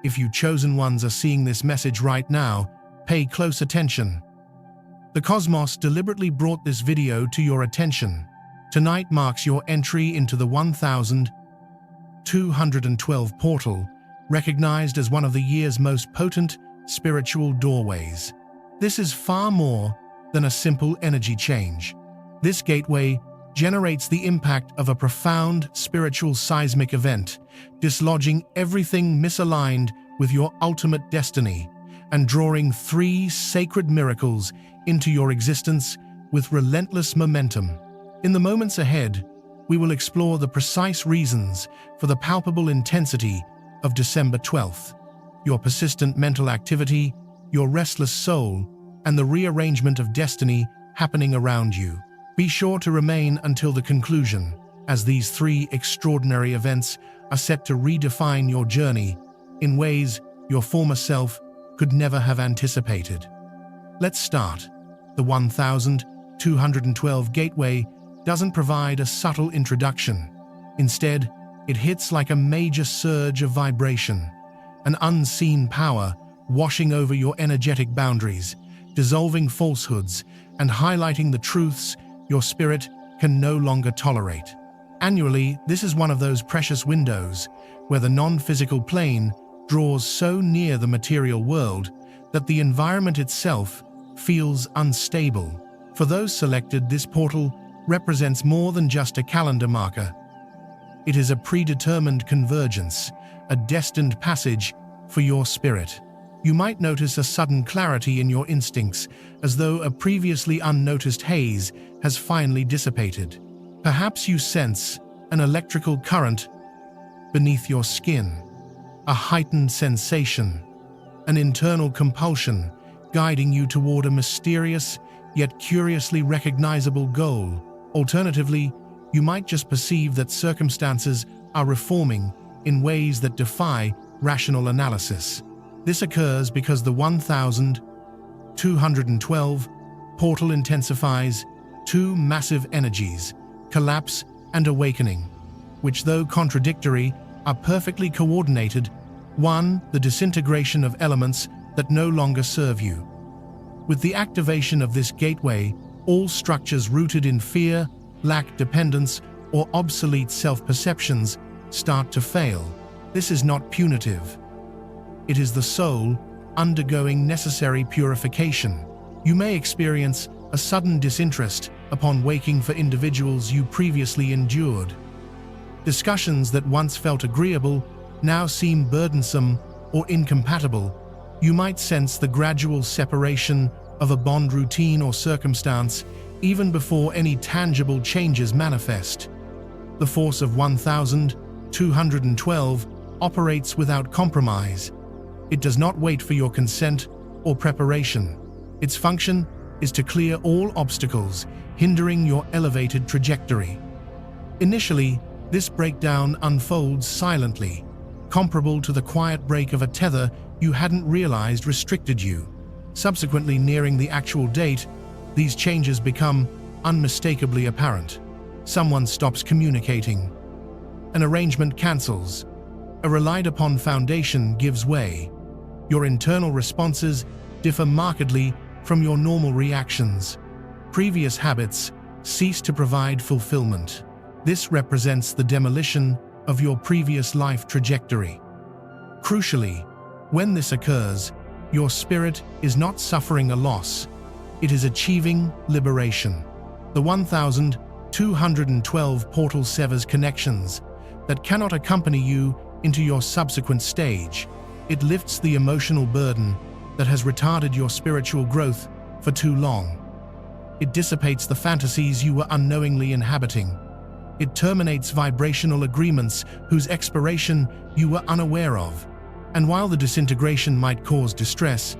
If you chosen ones are seeing this message right now, pay close attention. The cosmos deliberately brought this video to your attention. Tonight marks your entry into the 1212 portal, recognized as one of the year's most potent spiritual doorways. This is far more than a simple energy change. This gateway generates the impact of a profound spiritual seismic event, dislodging everything misaligned with your ultimate destiny and drawing 3 sacred miracles into your existence with relentless momentum. In the moments ahead, we will explore the precise reasons for the palpable intensity of December 12th, your persistent mental activity, your restless soul, and the rearrangement of destiny happening around you. Be sure to remain until the conclusion, as these 3 extraordinary events are set to redefine your journey in ways your former self could never have anticipated. Let's start. The 1212 gateway doesn't provide a subtle introduction. Instead, it hits like a major surge of vibration, an unseen power washing over your energetic boundaries, dissolving falsehoods and highlighting the truths your spirit can no longer tolerate. Annually, this is one of those precious windows where the non-physical plane draws so near the material world that the environment itself feels unstable. For those selected, this portal represents more than just a calendar marker. It is a predetermined convergence, a destined passage for your spirit. You might notice a sudden clarity in your instincts, as though a previously unnoticed haze has finally dissipated. Perhaps you sense an electrical current beneath your skin, a heightened sensation, an internal compulsion guiding you toward a mysterious yet curiously recognizable goal. Alternatively, you might just perceive that circumstances are reforming in ways that defy rational analysis. This occurs because the 1212 portal intensifies 2 massive energies, collapse and awakening, which, though contradictory, are perfectly coordinated. 1. The disintegration of elements that no longer serve you. With the activation of this gateway, all structures rooted in fear, lack, dependence, or obsolete self-perceptions start to fail. This is not punitive. It is the soul undergoing necessary purification. You may experience a sudden disinterest upon waking for individuals you previously endured. Discussions that once felt agreeable now seem burdensome or incompatible. You might sense the gradual separation of a bond, routine, or circumstance even before any tangible changes manifest. The force of 1212 operates without compromise. It does not wait for your consent or preparation. Its function is to clear all obstacles hindering your elevated trajectory. Initially, this breakdown unfolds silently, comparable to the quiet break of a tether you hadn't realized restricted you. Subsequently, nearing the actual date, these changes become unmistakably apparent. Someone stops communicating. An arrangement cancels. A relied-upon foundation gives way. Your internal responses differ markedly from your normal reactions. Previous habits cease to provide fulfillment. This represents the demolition of your previous life trajectory. Crucially, when this occurs, your spirit is not suffering a loss. It is achieving liberation. The 1212 portal severs connections that cannot accompany you into your subsequent stage. It lifts the emotional burden that has retarded your spiritual growth for too long. It dissipates the fantasies you were unknowingly inhabiting. It terminates vibrational agreements whose expiration you were unaware of. And while the disintegration might cause distress,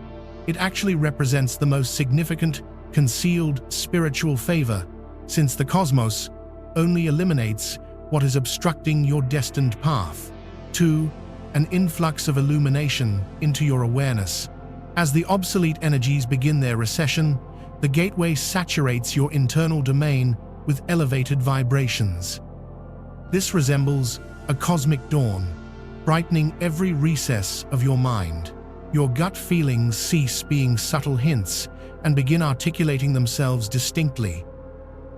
it actually represents the most significant concealed spiritual favor, since the cosmos only eliminates what is obstructing your destined path. 2. An influx of illumination into your awareness. As the obsolete energies begin their recession, the gateway saturates your internal domain with elevated vibrations. This resembles a cosmic dawn, brightening every recess of your mind. Your gut feelings cease being subtle hints and begin articulating themselves distinctly.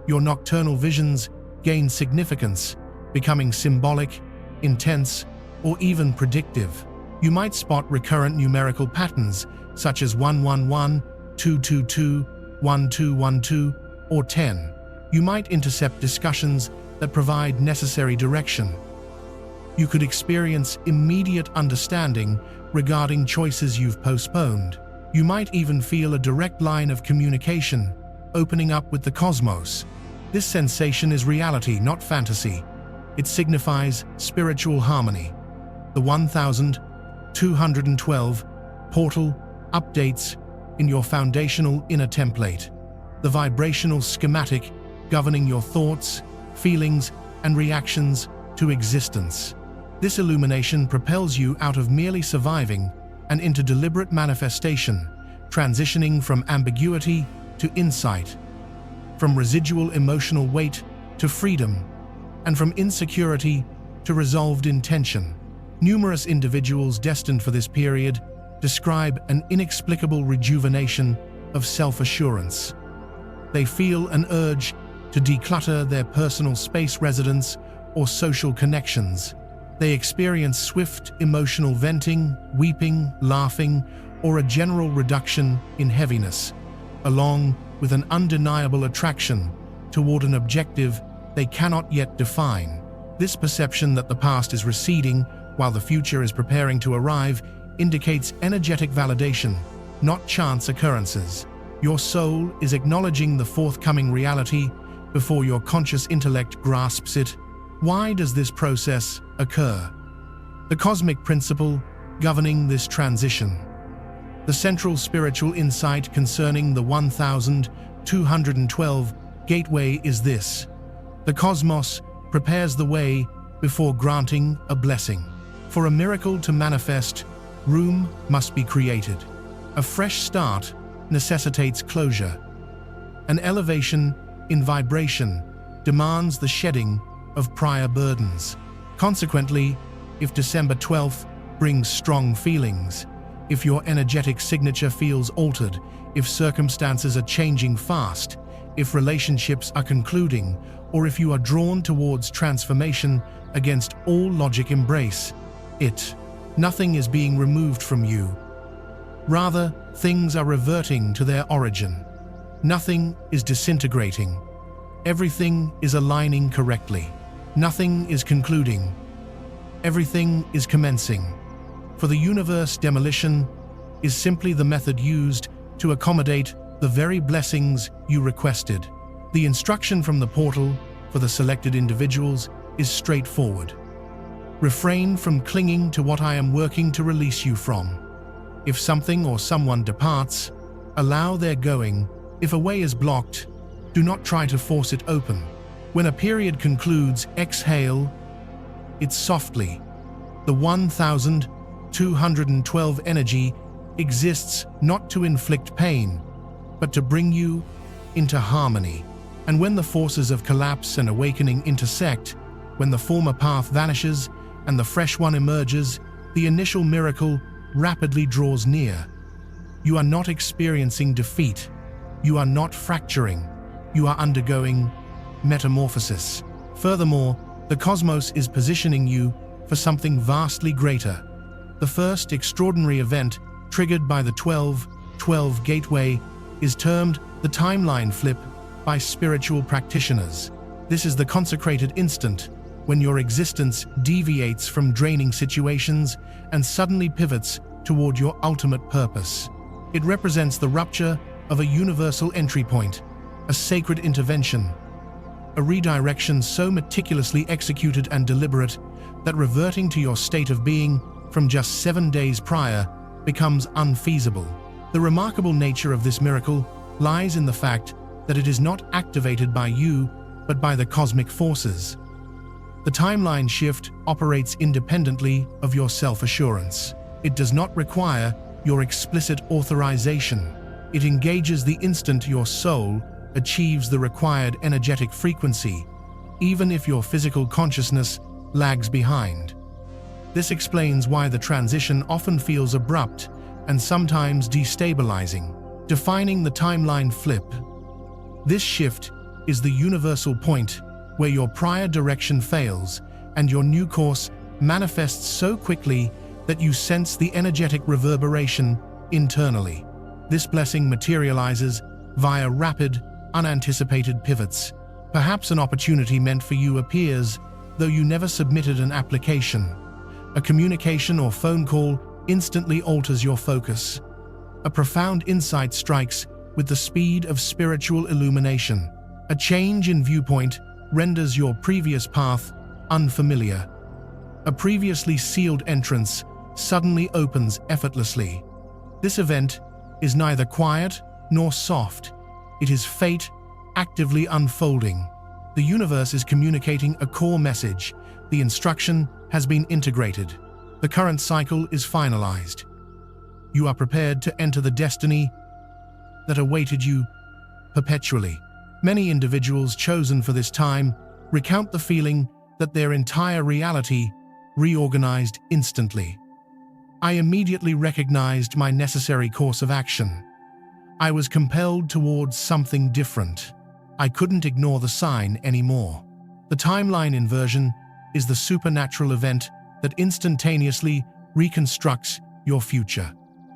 Your nocturnal visions gain significance, becoming symbolic, intense, or even predictive. You might spot recurrent numerical patterns such as 111, 222, 1212, or 10. You might intercept discussions that provide necessary direction. You could experience immediate understanding regarding choices you've postponed. You might even feel a direct line of communication opening up with the cosmos. This sensation is reality, not fantasy. It signifies spiritual harmony. The 1212 portal updates in your foundational inner template, the vibrational schematic governing your thoughts, feelings, and reactions to existence. This illumination propels you out of merely surviving and into deliberate manifestation, transitioning from ambiguity to insight, from residual emotional weight to freedom, and from insecurity to resolved intention. Numerous individuals destined for this period describe an inexplicable rejuvenation of self-assurance. They feel an urge to declutter their personal space, residence, or social connections. They experience swift emotional venting, weeping, laughing, or a general reduction in heaviness, along with an undeniable attraction toward an objective they cannot yet define. This perception that the past is receding while the future is preparing to arrive indicates energetic validation, not chance occurrences. Your soul is acknowledging the forthcoming reality before your conscious intellect grasps it. Why does this process occur? The cosmic principle governing this transition. The central spiritual insight concerning the 1212 gateway is this: the cosmos prepares the way before granting a blessing. For a miracle to manifest, room must be created. A fresh start necessitates closure. An elevation in vibration demands the shedding of prior burdens. Consequently, if December 12th brings strong feelings, if your energetic signature feels altered, if circumstances are changing fast, if relationships are concluding, or if you are drawn towards transformation against all logic, embrace it. Nothing is being removed from you. Rather, things are reverting to their origin. Nothing is disintegrating. Everything is aligning correctly. Nothing is concluding. Everything is commencing. For the universe, demolition is simply the method used to accommodate the very blessings you requested. The instruction from the portal for the selected individuals is straightforward. Refrain from clinging to what I am working to release you from. If something or someone departs, allow their going. If a way is blocked, do not try to force it open. When a period concludes, exhale it softly. The 1212 energy exists not to inflict pain, but to bring you into harmony. And when the forces of collapse and awakening intersect, when the former path vanishes and the fresh one emerges, the initial miracle rapidly draws near. You are not experiencing defeat. You are not fracturing. You are undergoing metamorphosis. Furthermore, the cosmos is positioning you for something vastly greater. The first extraordinary event triggered by the 1212 gateway is termed the timeline flip by spiritual practitioners. This is the consecrated instant when your existence deviates from draining situations and suddenly pivots toward your ultimate purpose. It represents the rupture of a universal entry point, a sacred intervention, a redirection so meticulously executed and deliberate that reverting to your state of being from just 7 days prior becomes unfeasible. The remarkable nature of this miracle lies in the fact that it is not activated by you, but by the cosmic forces. The timeline shift operates independently of your self-assurance. It does not require your explicit authorization. It engages the instant your soul achieves the required energetic frequency, even if your physical consciousness lags behind. This explains why the transition often feels abrupt and sometimes destabilizing. Defining the timeline flip. This shift is the universal point where your prior direction fails and your new course manifests so quickly that you sense the energetic reverberation internally. This blessing materializes via rapid, unanticipated pivots. Perhaps an opportunity meant for you appears, though you never submitted an application. A communication or phone call instantly alters your focus. A profound insight strikes with the speed of spiritual illumination. A change in viewpoint renders your previous path unfamiliar. A previously sealed entrance suddenly opens effortlessly. This event is neither quiet nor soft. It is fate actively unfolding. The universe is communicating a core message. The instruction has been integrated. The current cycle is finalized. You are prepared to enter the destiny that awaited you perpetually. Many individuals chosen for this time recount the feeling that their entire reality reorganized instantly. I immediately recognized my necessary course of action. I was compelled towards something different. I couldn't ignore the sign anymore. The timeline inversion is the supernatural event that instantaneously reconstructs your future.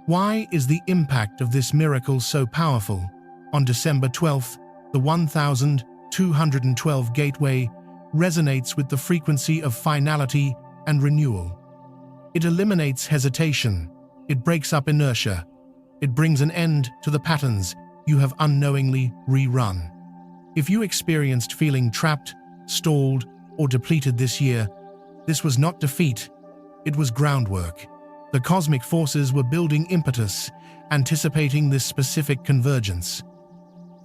Why is the impact of this miracle so powerful? On December 12th, the 1212 gateway resonates with the frequency of finality and renewal. It eliminates hesitation. It breaks up inertia. It brings an end to the patterns you have unknowingly rerun. If you experienced feeling trapped, stalled, or depleted this year, this was not defeat. It was groundwork. The cosmic forces were building impetus, anticipating this specific convergence.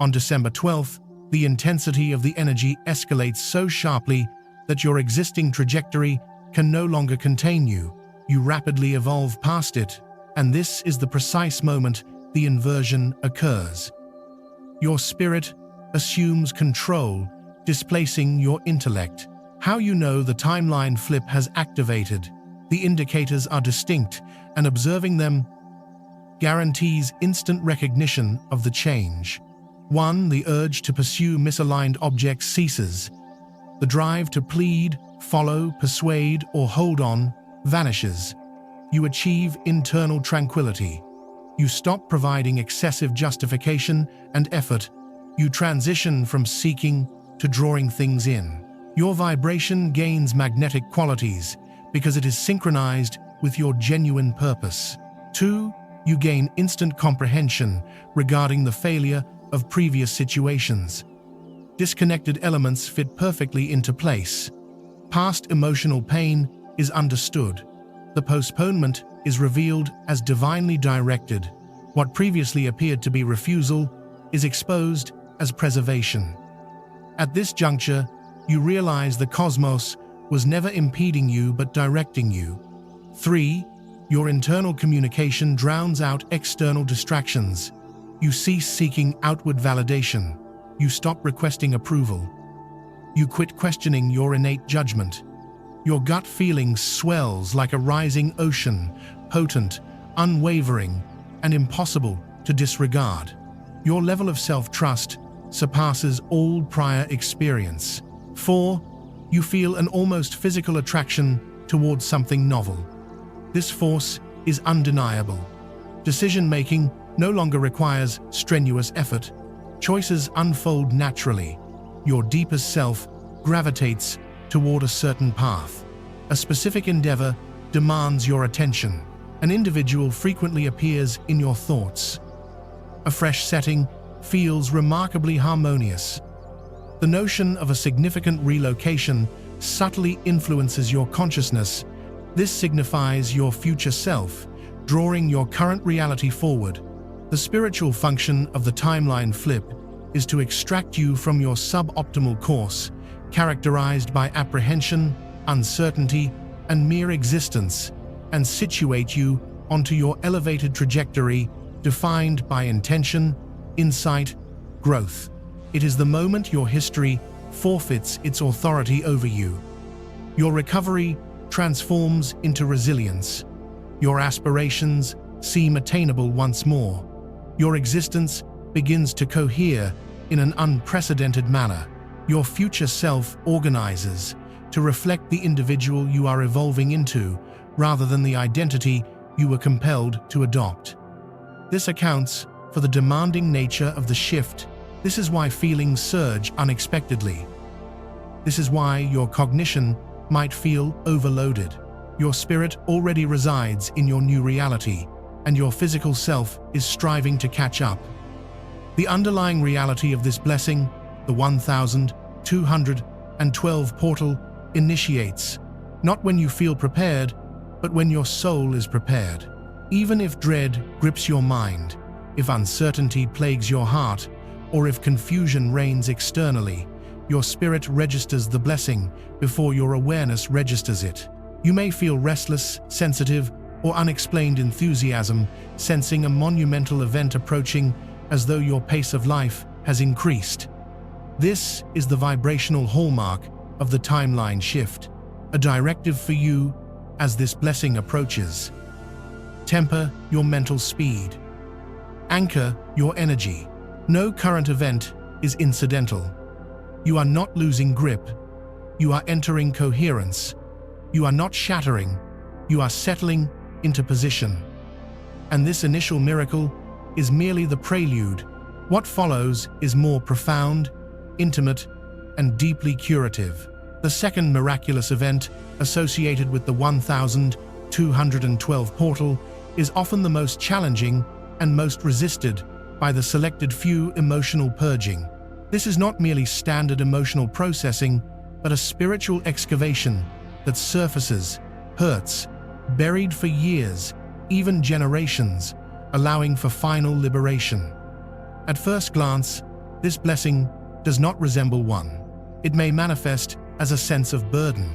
On December 12th, the intensity of the energy escalates so sharply that your existing trajectory can no longer contain you. You rapidly evolve past it, and this is the precise moment the inversion occurs. Your spirit assumes control, displacing your intellect. How you know the timeline flip has activated? The indicators are distinct, and observing them guarantees instant recognition of the change. 1. The urge to pursue misaligned objects ceases. The drive to plead, follow, persuade, or hold on vanishes. You achieve internal tranquility. You stop providing excessive justification and effort. You transition from seeking to drawing things in. Your vibration gains magnetic qualities because it is synchronized with your genuine purpose. 2. You gain instant comprehension regarding the failure of previous situations. Disconnected elements fit perfectly into place. Past emotional pain is understood. The postponement is revealed as divinely directed. What previously appeared to be refusal is exposed as preservation. At this juncture, you realize the cosmos was never impeding you but directing you. 3. Your internal communication drowns out external distractions. You cease seeking outward validation. You stop requesting approval. You quit questioning your innate judgment. Your gut feeling swells like a rising ocean, potent, unwavering, and impossible to disregard. Your level of self-trust surpasses all prior experience. 4. You feel an almost physical attraction towards something novel. This force is undeniable. Decision-making no longer requires strenuous effort. Choices unfold naturally. Your deepest self gravitates toward a certain path. A specific endeavor demands your attention. An individual frequently appears in your thoughts. A fresh setting feels remarkably harmonious. The notion of a significant relocation subtly influences your consciousness. This signifies your future self, drawing your current reality forward. The spiritual function of the timeline flip is to extract you from your suboptimal course, characterized by apprehension, uncertainty, and mere existence, and situate you onto your elevated trajectory defined by intention, insight, growth. It is the moment your history forfeits its authority over you. Your recovery transforms into resilience. Your aspirations seem attainable once more. Your existence begins to cohere in an unprecedented manner. Your future self organizes to reflect the individual you are evolving into, rather than the identity you were compelled to adopt. This accounts for the demanding nature of the shift. This is why feelings surge unexpectedly. This is why your cognition might feel overloaded. Your spirit already resides in your new reality, and your physical self is striving to catch up. The underlying reality of this blessing, the 1212 portal, initiates, not when you feel prepared, but when your soul is prepared. Even if dread grips your mind, if uncertainty plagues your heart, or if confusion reigns externally, your spirit registers the blessing before your awareness registers it. You may feel restless, sensitive, or unexplained enthusiasm, sensing a monumental event approaching, as though your pace of life has increased. This is the vibrational hallmark of the timeline shift, a directive for you as this blessing approaches. Temper your mental speed. Anchor your energy. No current event is incidental. You are not losing grip. You are entering coherence. You are not shattering. You are settling into position. And this initial miracle is merely the prelude. What follows is more profound, intimate, and deeply curative. The second miraculous event associated with the 1212 portal is often the most challenging and most resisted by the selected few: emotional purging. This is not merely standard emotional processing, but a spiritual excavation that surfaces, hurts, buried for years, even generations, allowing for final liberation. At first glance, this blessing does not resemble one. It may manifest as a sense of burden.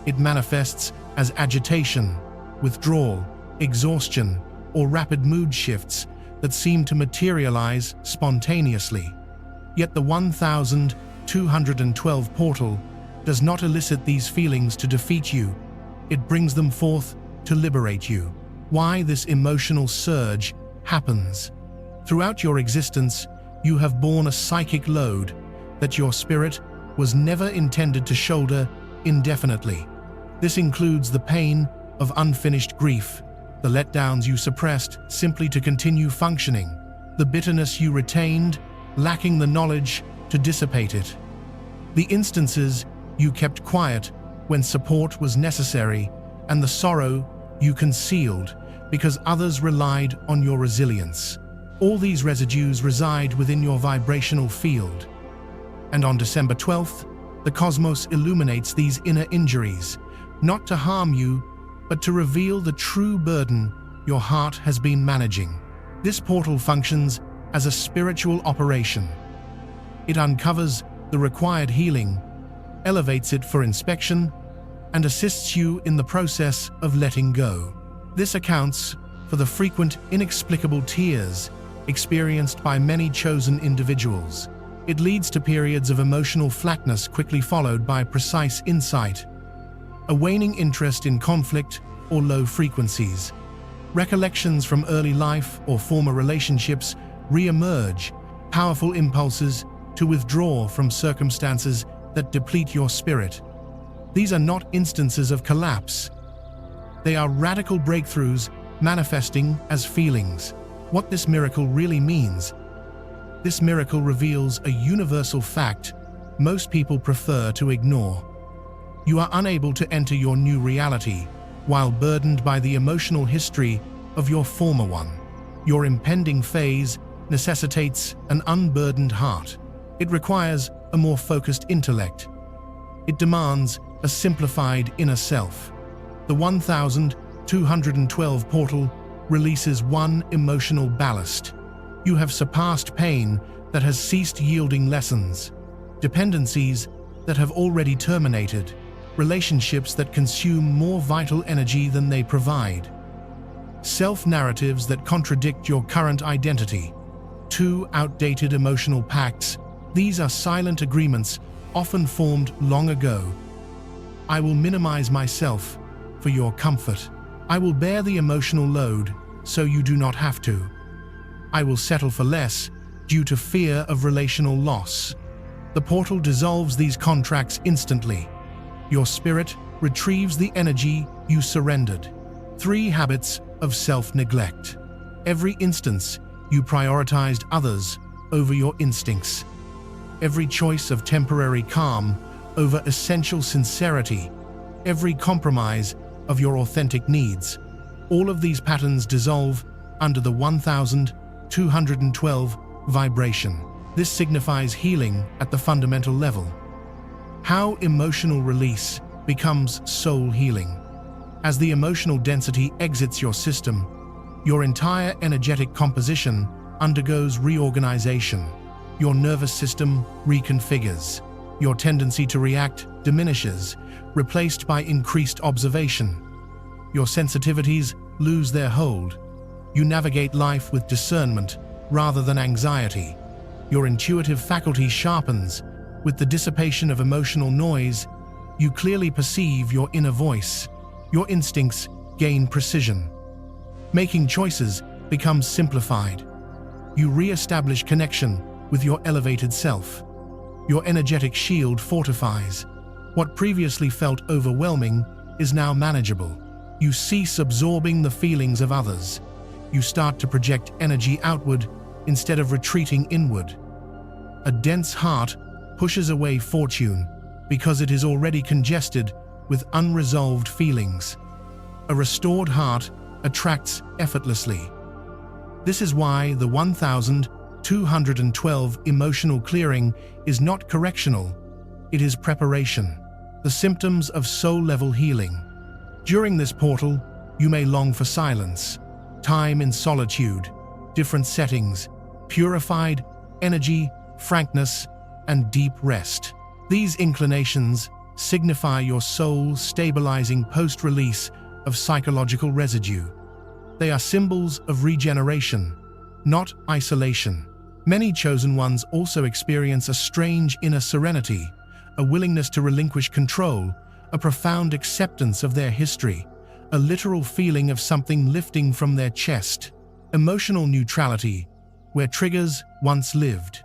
It manifests as agitation, withdrawal, exhaustion, or rapid mood shifts that seem to materialize spontaneously. Yet the 1212 portal does not elicit these feelings to defeat you. It brings them forth to liberate you. Why this emotional surge happens? Throughout your existence, you have borne a psychic load that your spirit was never intended to shoulder indefinitely. This includes the pain of unfinished grief, the letdowns you suppressed simply to continue functioning, the bitterness you retained, lacking the knowledge to dissipate it, the instances you kept quiet when support was necessary, and the sorrow you concealed because others relied on your resilience. All these residues reside within your vibrational field. And on December 12th, the cosmos illuminates these inner injuries, not to harm you, but to reveal the true burden your heart has been managing. This portal functions as a spiritual operation. It uncovers the required healing, elevates it for inspection, and assists you in the process of letting go. This accounts for the frequent, inexplicable tears experienced by many chosen individuals. It leads to periods of emotional flatness quickly followed by precise insight, a waning interest in conflict or low frequencies. Recollections from early life or former relationships re-emerge, powerful impulses to withdraw from circumstances that deplete your spirit. These are not instances of collapse. They are radical breakthroughs manifesting as feelings. What this miracle really means: this miracle reveals a universal fact most people prefer to ignore. You are unable to enter your new reality while burdened by the emotional history of your former one. Your impending phase necessitates an unburdened heart. It requires a more focused intellect. It demands a simplified inner self. The 1212 portal releases one emotional ballast. You have surpassed pain that has ceased yielding lessons, dependencies that have already terminated, relationships that consume more vital energy than they provide, self-narratives that contradict your current identity, two outdated emotional pacts. These are silent agreements often formed long ago, I will minimize myself for your comfort. I will bear the emotional load so you do not have to. I will settle for less due to fear of relational loss. The portal dissolves these contracts instantly. Your spirit retrieves the energy you surrendered. 3 habits of self-neglect. Every instance, you prioritized others over your instincts. Every choice of temporary calm over essential sincerity. Every compromise of your authentic needs. All of these patterns dissolve under the 1212 vibration. This signifies healing at the fundamental level. How emotional release becomes soul healing. As the emotional density exits your system, your entire energetic composition undergoes reorganization. Your nervous system reconfigures. Your tendency to react diminishes, replaced by increased observation. Your sensitivities lose their hold. You navigate life with discernment rather than anxiety. Your intuitive faculty sharpens. With the dissipation of emotional noise, you clearly perceive your inner voice. Your instincts gain precision. Making choices becomes simplified. You re-establish connection with your elevated self. Your energetic shield fortifies. What previously felt overwhelming is now manageable. You cease absorbing the feelings of others. You start to project energy outward instead of retreating inward. A dense heart pushes away fortune because it is already congested with unresolved feelings. A restored heart attracts effortlessly. This is why the 1212 emotional clearing is not correctional, it is preparation. The symptoms of soul-level healing. During this portal, you may long for silence, time in solitude, different settings, purified energy, frankness, and deep rest. These inclinations signify your soul stabilizing post-release of psychological residue. They are symbols of regeneration, not isolation. Many chosen ones also experience a strange inner serenity, a willingness to relinquish control, a profound acceptance of their history, a literal feeling of something lifting from their chest. Emotional neutrality, where triggers once lived.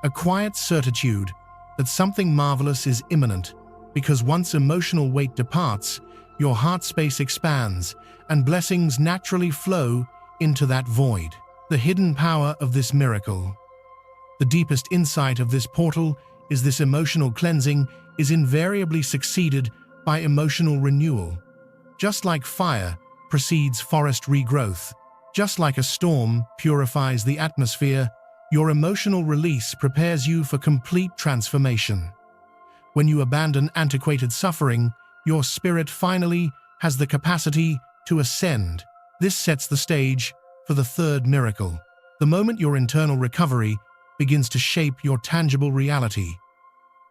A quiet certitude that something marvelous is imminent, because once emotional weight departs, your heart space expands, and blessings naturally flow into that void. The hidden power of this miracle. The deepest insight of this portal is this emotional cleansing is invariably succeeded by emotional renewal. Just like fire precedes forest regrowth, just like a storm purifies the atmosphere, your emotional release prepares you for complete transformation. When you abandon antiquated suffering, your spirit finally has the capacity to ascend. This sets the stage for the third miracle. The moment your internal recovery begins to shape your tangible reality.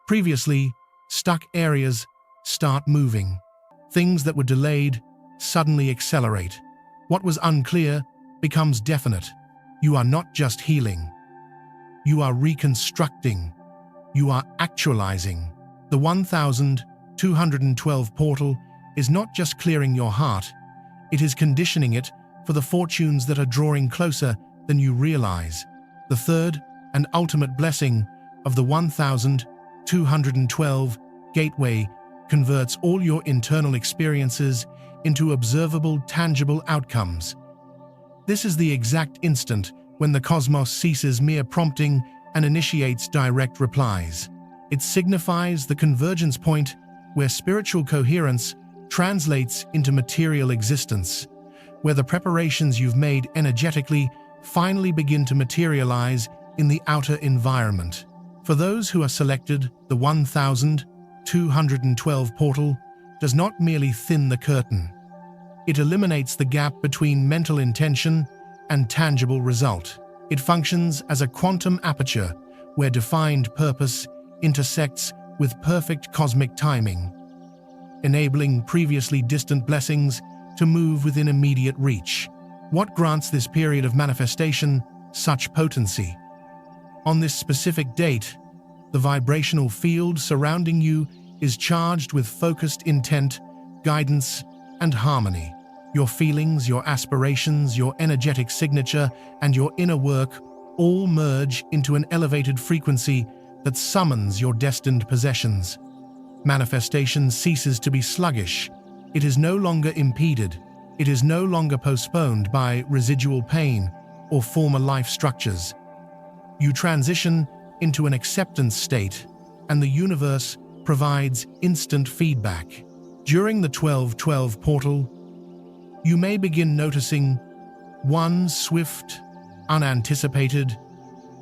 Previously stuck areas start moving. Things that were delayed suddenly accelerate. What was unclear becomes definite. You are not just healing. You are reconstructing. You are actualizing. The 1212 portal is not just clearing your heart, it is conditioning it for the fortunes that are drawing closer than you realize. The third and ultimate blessing of the 1212 gateway converts all your internal experiences into observable, tangible outcomes. This is the exact instant when the cosmos ceases mere prompting and initiates direct replies. It signifies the convergence point where spiritual coherence translates into material existence, where the preparations you've made energetically finally begin to materialize in the outer environment. For those who are selected, the 1212 portal does not merely thin the curtain. It eliminates the gap between mental intention and tangible result. It functions as a quantum aperture where defined purpose intersects with perfect cosmic timing, enabling previously distant blessings to move within immediate reach. What grants this period of manifestation such potency? On this specific date, the vibrational field surrounding you is charged with focused intent, guidance, and harmony. Your feelings, your aspirations, your energetic signature, and your inner work all merge into an elevated frequency that summons your destined possessions. Manifestation ceases to be sluggish. It is no longer impeded. It is no longer postponed by residual pain or former life structures. You transition into an acceptance state, and the universe provides instant feedback. During the 12-12 portal, you may begin noticing one swift, unanticipated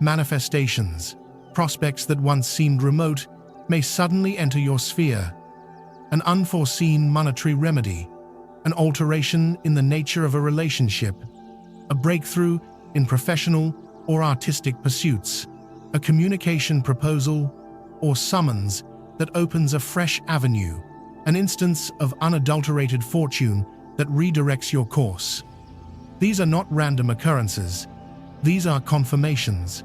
manifestations. Prospects that once seemed remote may suddenly enter your sphere. An unforeseen monetary remedy, an alteration in the nature of a relationship, a breakthrough in professional or artistic pursuits, a communication proposal or summons that opens a fresh avenue, an instance of unadulterated fortune that redirects your course. These are not random occurrences. These are confirmations.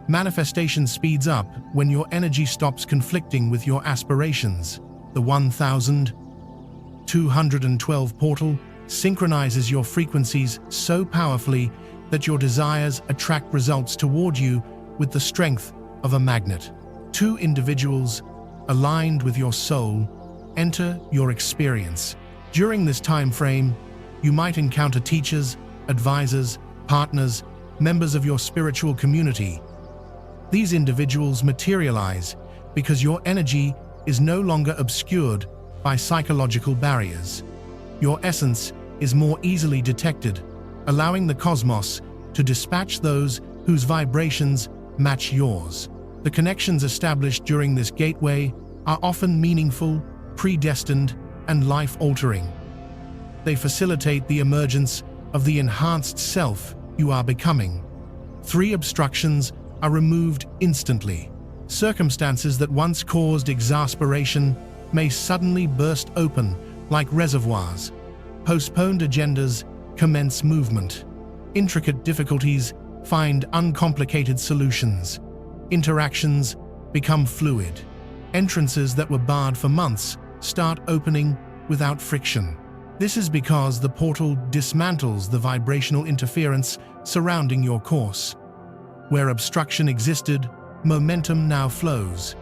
Manifestation speeds up when your energy stops conflicting with your aspirations. The 1212 portal synchronizes your frequencies so powerfully that your desires attract results toward you with the strength of a magnet. Two individuals aligned with your soul enter your experience. During this time frame, you might encounter teachers, advisors, partners, members of your spiritual community. These individuals materialize because your energy is no longer obscured by psychological barriers. Your essence is more easily detected, allowing the cosmos to dispatch those whose vibrations match yours. The connections established during this gateway are often meaningful, predestined, and life-altering. They facilitate the emergence of the enhanced self you are becoming. 3 obstructions are removed instantly. Circumstances that once caused exasperation may suddenly burst open like reservoirs. Postponed agendas commence movement. Intricate difficulties find uncomplicated solutions. Interactions become fluid. Entrances that were barred for months start opening without friction. This is because the portal dismantles the vibrational interference surrounding your course. Where obstruction existed, momentum now flows.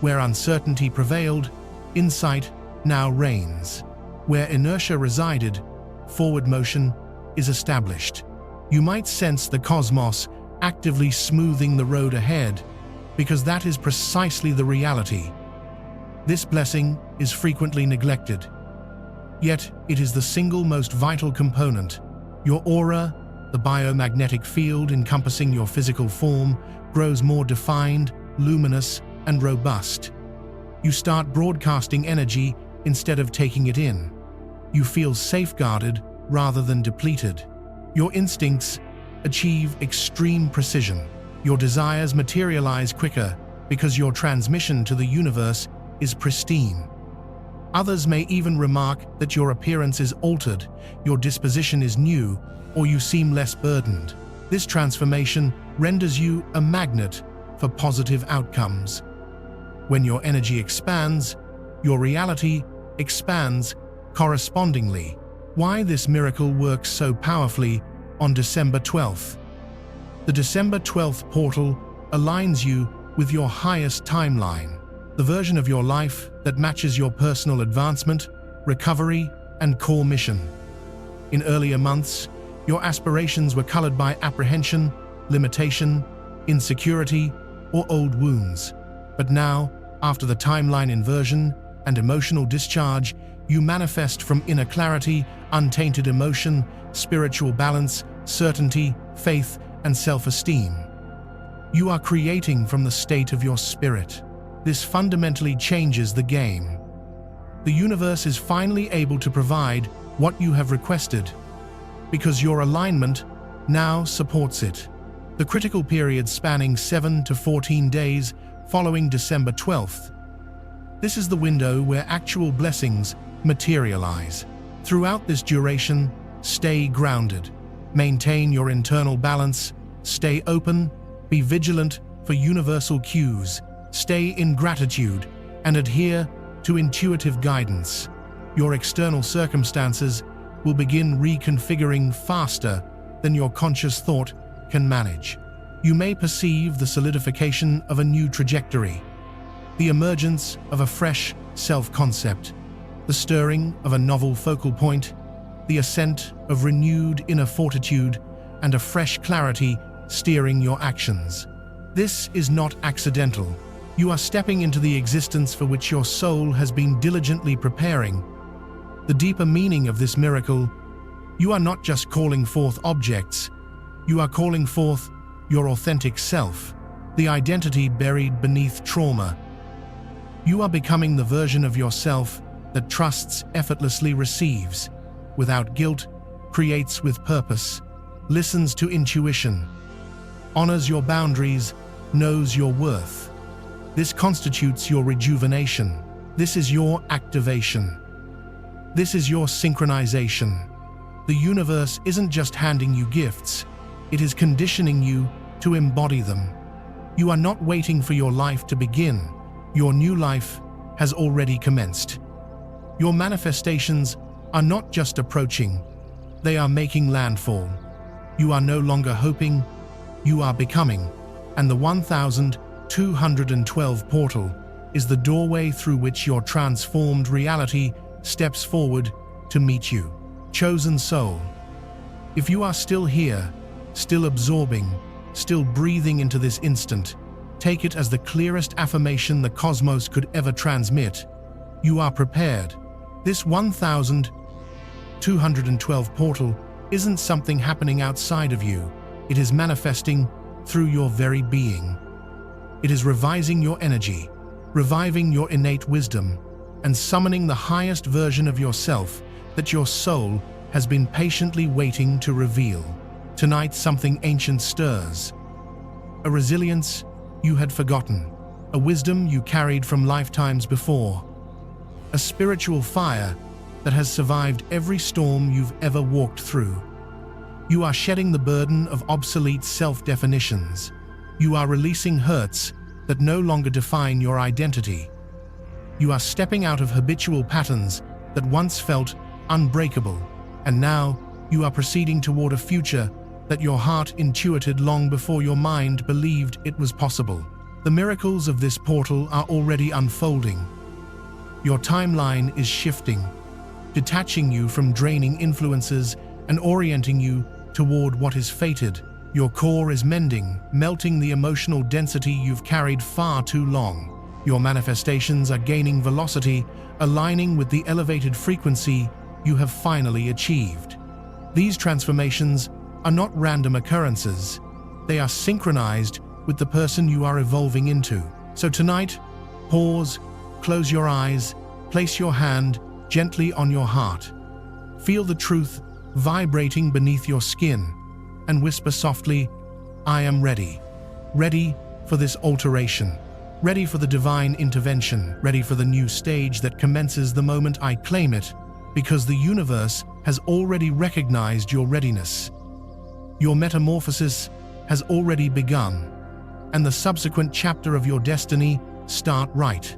Where uncertainty prevailed, insight now reigns. Where inertia resided, forward motion is established. You might sense the cosmos actively smoothing the road ahead, because that is precisely the reality. This blessing is frequently neglected. Yet it is the single most vital component. Your aura, the biomagnetic field encompassing your physical form, grows more defined, luminous, and robust. You start broadcasting energy instead of taking it in. You feel safeguarded rather than depleted. Your instincts achieve extreme precision. Your desires materialize quicker because your transmission to the universe is pristine. Others may even remark that your appearance is altered, your disposition is new, or you seem less burdened. This transformation renders you a magnet for positive outcomes. When your energy expands, your reality expands correspondingly. Why this miracle works so powerfully on December 12th. The December 12th portal aligns you with your highest timeline, the version of your life that matches your personal advancement, recovery, and core mission. In earlier months, your aspirations were colored by apprehension, limitation, insecurity, or old wounds. But now, after the timeline inversion and emotional discharge, you manifest from inner clarity, untainted emotion, spiritual balance, certainty, faith, and self-esteem. You are creating from the state of your spirit. This fundamentally changes the game. The universe is finally able to provide what you have requested, because your alignment now supports it. The critical period spanning 7 to 14 days following December 12th. This is the window where actual blessings materialize. Throughout this duration, stay grounded. Maintain your internal balance, stay open, be vigilant for universal cues, stay in gratitude, and adhere to intuitive guidance. Your external circumstances will begin reconfiguring faster than your conscious thought can manage. You may perceive the solidification of a new trajectory, the emergence of a fresh self-concept, the stirring of a novel focal point, the ascent of renewed inner fortitude, and a fresh clarity steering your actions. This is not accidental. You are stepping into the existence for which your soul has been diligently preparing. The deeper meaning of this miracle: you are not just calling forth objects, you are calling forth your authentic self, the identity buried beneath trauma. You are becoming the version of yourself that trusts effortlessly, receives without guilt, creates with purpose, listens to intuition, honors your boundaries, knows your worth. This constitutes your rejuvenation. This is your activation. This is your synchronization. The universe isn't just handing you gifts, it is conditioning you to embody them. You are not waiting for your life to begin. Your new life has already commenced. Your manifestations are not just approaching, they are making landfall. You are no longer hoping, you are becoming. And the 1212 portal is the doorway through which your transformed reality steps forward to meet you. Chosen soul, if you are still here, still absorbing, still breathing into this instant, take it as the clearest affirmation the cosmos could ever transmit. You are prepared. This 1212 portal isn't something happening outside of you. It is manifesting through your very being. It is revising your energy, reviving your innate wisdom, and summoning the highest version of yourself that your soul has been patiently waiting to reveal. Tonight, something ancient stirs. A resilience you had forgotten, a wisdom you carried from lifetimes before, a spiritual fire that has survived every storm you've ever walked through. You are shedding the burden of obsolete self-definitions. You are releasing hurts that no longer define your identity. You are stepping out of habitual patterns that once felt unbreakable, and now you are proceeding toward a future that your heart intuited long before your mind believed it was possible. The miracles of this portal are already unfolding. Your timeline is shifting, detaching you from draining influences and orienting you toward what is fated. Your core is mending, melting the emotional density you've carried far too long. Your manifestations are gaining velocity, aligning with the elevated frequency you have finally achieved. These transformations are not random occurrences. They are synchronized with the person you are evolving into. So tonight, pause, close your eyes, place your hand gently on your heart. Feel the truth vibrating beneath your skin, and whisper softly, "I am ready. Ready for this alteration. Ready for the divine intervention. Ready for the new stage that commences the moment I claim it, because the universe has already recognized your readiness. Your metamorphosis has already begun, and the subsequent chapter of your destiny start right